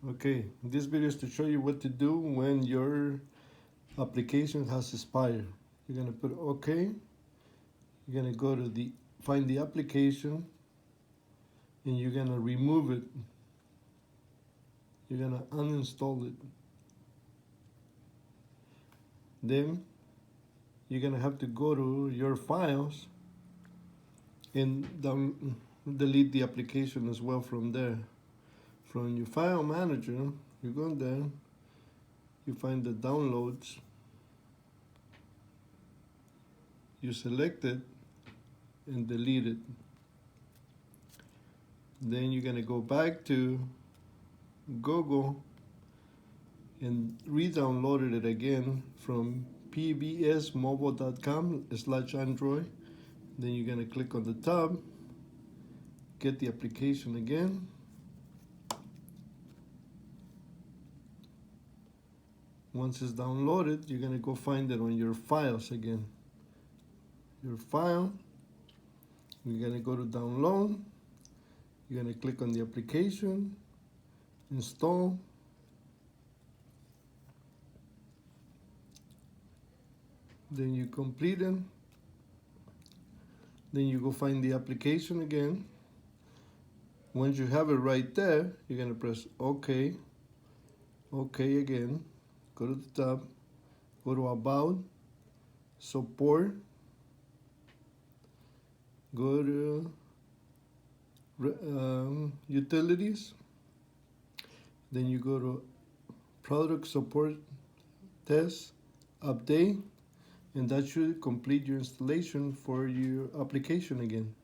Okay, this video is to show you what to do when your application has expired. You're gonna put OK. You're gonna go to find the application and you're gonna remove it. You're gonna uninstall it. Then you're gonna have to go to your files and delete the application as well from there. From your file manager, you go there, you find the downloads, you select it and delete it. Then you're gonna go back to Google and re-downloaded it again from pbsmobile.com/Android. Then you're gonna click on the tab, get the application again. Once it's downloaded, you're gonna go find it on your files again. Your file, you're gonna go to download, you're gonna click on the application, install. Then you complete it. Then you go find the application again. Once you have it right there, you're gonna press OK. OK again. Go to the tab. Go to About, Support. Go to Utilities. Then you go to Product Support Test, Update, and that should complete your installation for your application again.